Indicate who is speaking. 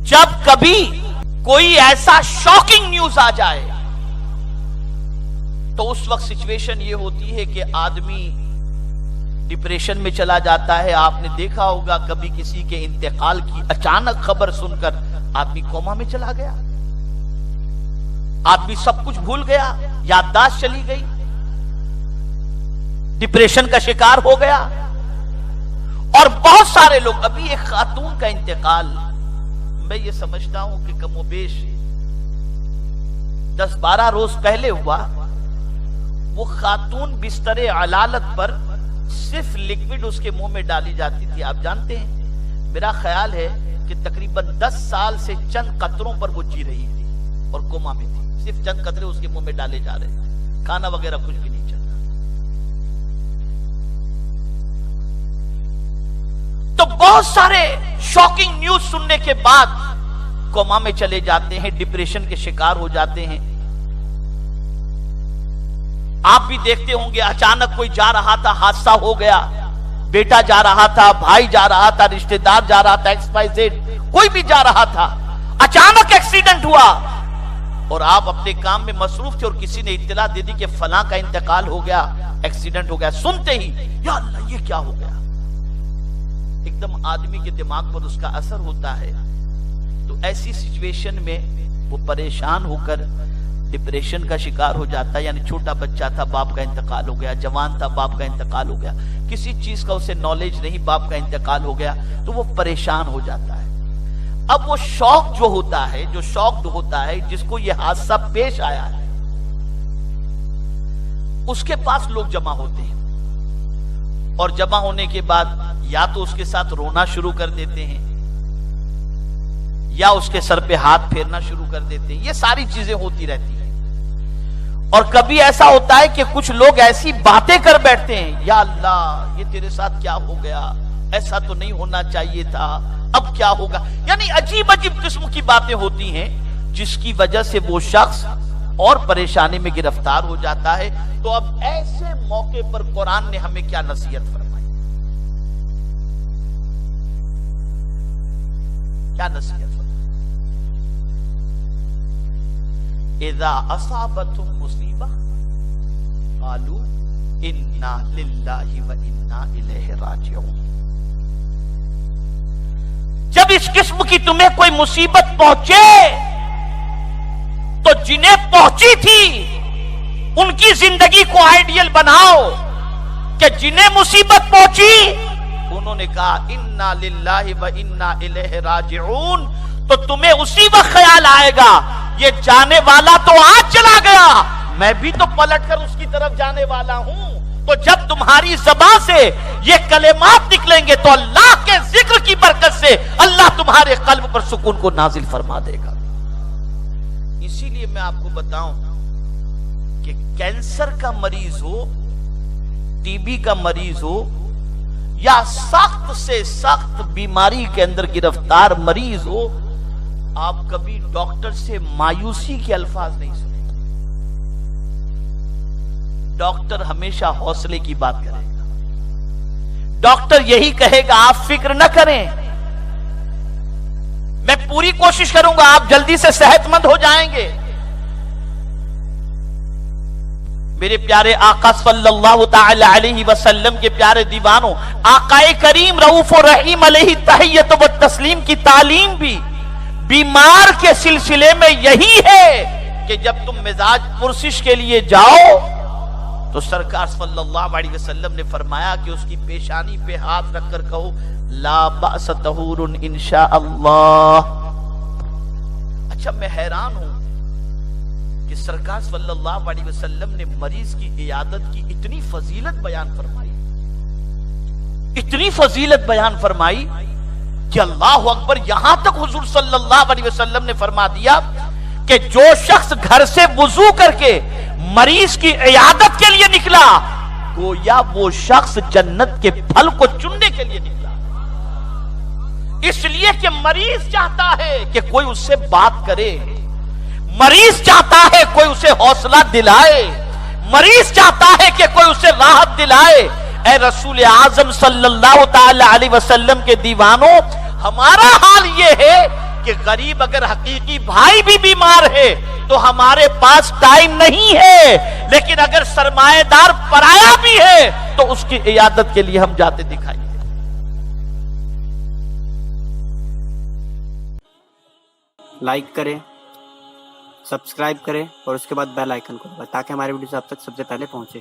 Speaker 1: جب کبھی کوئی ایسا شاکنگ نیوز آ جائے تو اس وقت سچویشن یہ ہوتی ہے کہ آدمی ڈپریشن میں چلا جاتا ہے. آپ نے دیکھا ہوگا کبھی کسی کے انتقال کی اچانک خبر سن کر آدمی کوما میں چلا گیا, آدمی سب کچھ بھول گیا, یادداشت چلی گئی, ڈپریشن کا شکار ہو گیا. اور بہت سارے لوگ, ابھی ایک خاتون کا انتقال میں یہ سمجھتا ہوں کہ کم و بیش 10-12 روز پہلے ہوا. وہ خاتون بستر علالت پر صرف لکوڈ اس کے منہ میں ڈالی جاتی تھی. آپ جانتے ہیں, میرا خیال ہے کہ تقریباً 10 سال سے چند قطروں پر وہ جی رہی تھی اور کوما میں تھی. صرف چند قطرے اس کے منہ میں ڈالے جا رہے تھے, کھانا وغیرہ کچھ بھی نہیں چل رہا. تو بہت سارے شاکنگ نیوز سننے کے بعد کوما میں چلے جاتے ہیں, ڈپریشن کے شکار ہو جاتے ہیں. آپ بھی دیکھتے ہوں گے اچانک کوئی جا رہا تھا, حادثہ ہو گیا, بیٹا جا رہا تھا, بھائی جا رہا تھا, رشتہ دار جا رہا تھا, XYZ کوئی بھی جا رہا تھا, اچانک ایکسیڈنٹ ہوا اور آپ اپنے کام میں مصروف تھے اور کسی نے اطلاع دے دی کہ فلاں کا انتقال ہو گیا, ایکسیڈنٹ ہو گیا. سنتے ہی یا اللہ یہ کیا ہو گیا, ایک دم آدمی کے دماغ پر اس کا اثر ہوتا ہے. تو ایسی سچویشن میں وہ پریشان ہو کر ڈپریشن کا شکار ہو جاتا ہے. یعنی چھوٹا بچہ تھا, باپ کا انتقال ہو گیا, جوان تھا, باپ کا انتقال ہو گیا, کسی چیز کا اسے نالج نہیں, باپ کا انتقال ہو گیا, تو وہ پریشان ہو جاتا ہے. اب وہ شوق جو ہوتا ہے, جو شوقڈ ہوتا ہے, جس کو یہ حادثہ پیش آیا ہے, اس کے پاس لوگ جمع ہوتے ہیں اور جمع ہونے کے بعد یا تو اس کے ساتھ رونا شروع کر دیتے ہیں یا اس کے سر پہ ہاتھ پھیرنا شروع کر دیتے ہیں. یہ ساری چیزیں ہوتی رہتی ہیں. اور کبھی ایسا ہوتا ہے کہ کچھ لوگ ایسی باتیں کر بیٹھتے ہیں, یا اللہ یہ تیرے ساتھ کیا ہو گیا, ایسا تو نہیں ہونا چاہیے تھا, اب کیا ہوگا. یعنی عجیب عجیب قسم کی باتیں ہوتی ہیں جس کی وجہ سے وہ شخص اور پریشانی میں گرفتار ہو جاتا ہے. تو اب ایسے موقع پر قرآن نے ہمیں کیا نصیحت فرمائی, کیا نصیحت فرمائی؟ اذا اصابتهم مصیبہ قالوا انا للہ و انا الیہ راجعون. جب اس قسم کی تمہیں کوئی مصیبت پہنچے تو جنہیں پہنچی تھی ان کی زندگی کو آئیڈیل بناؤ کہ جنہیں مصیبت پہنچی انہوں نے کہا انا للہ و انا الیہ راجعون. تو تمہیں اسی وقت خیال آئے گا یہ جانے والا تو آج چلا گیا, میں بھی تو پلٹ کر اس کی طرف جانے والا ہوں. تو جب تمہاری زبان سے یہ کلمات نکلیں گے تو اللہ کے ذکر کی برکت سے اللہ تمہارے قلب پر سکون کو نازل فرما دے گا. اسی لیے میں آپ کو بتاؤں کہ کینسر کا مریض ہو, ٹی بی کا مریض ہو, یا سخت سے سخت بیماری کے اندر گرفتار مریض ہو, آپ کبھی ڈاکٹر سے مایوسی کے الفاظ نہیں سنیں. ڈاکٹر ہمیشہ حوصلے کی بات کرے گا. ڈاکٹر یہی کہے گا آپ فکر نہ کریں, میں پوری کوشش کروں گا آپ جلدی سے صحت مند ہو جائیں گے. میرے پیارے آقا صلی اللہ تعالی علیہ وسلم کے پیارے دیوانوں, آقا کریم رؤوف الرحیم علیہ تحیت و تسلیم کی تعلیم بھی بیمار کے سلسلے میں یہی ہے کہ جب تم مزاج پرسش کے لیے جاؤ تو سرکار صلی اللہ علیہ وسلم نے فرمایا کہ اس کی پیشانی پہ ہاتھ رکھ کر کہو لا بأس طہور انشاء اللہ. اچھا میں حیران ہوں کہ سرکار صلی اللہ علیہ وسلم نے مریض کی عیادت کی اتنی فضیلت بیان فرمائی, اتنی فضیلت بیان فرمائی کہ اللہ اکبر. یہاں تک حضور صلی اللہ علیہ وسلم نے فرما دیا کہ جو شخص گھر سے وضو کر کے مریض کی عیادت کے لیے نکلا گویا وہ شخص جنت کے پھل کو چننے کے لیے نکلا. اس لیے کہ مریض چاہتا ہے کہ کوئی اس سے بات کرے, مریض چاہتا ہے کوئی اسے حوصلہ دلائے, مریض چاہتا ہے کہ کوئی اسے راحت دلائے. اے رسول اعظم صلی اللہ تعالی علیہ وسلم کے دیوانوں, ہمارا حال یہ ہے کہ کہ غریب اگر حقیقی بھائی بھی بیمار ہے تو ہمارے پاس ٹائم نہیں ہے، لیکن اگر سرمایہ دار پرایا بھی ہے تو اس کی عیادت کے لیے ہم جاتے دکھائیے۔
Speaker 2: لائک کریں، سبسکرائب کریں اور اس کے بعد بیل آئیکن کو دبائیں تاکہ ہماری ویڈیوز آپ تک سب سے پہلے پہنچے۔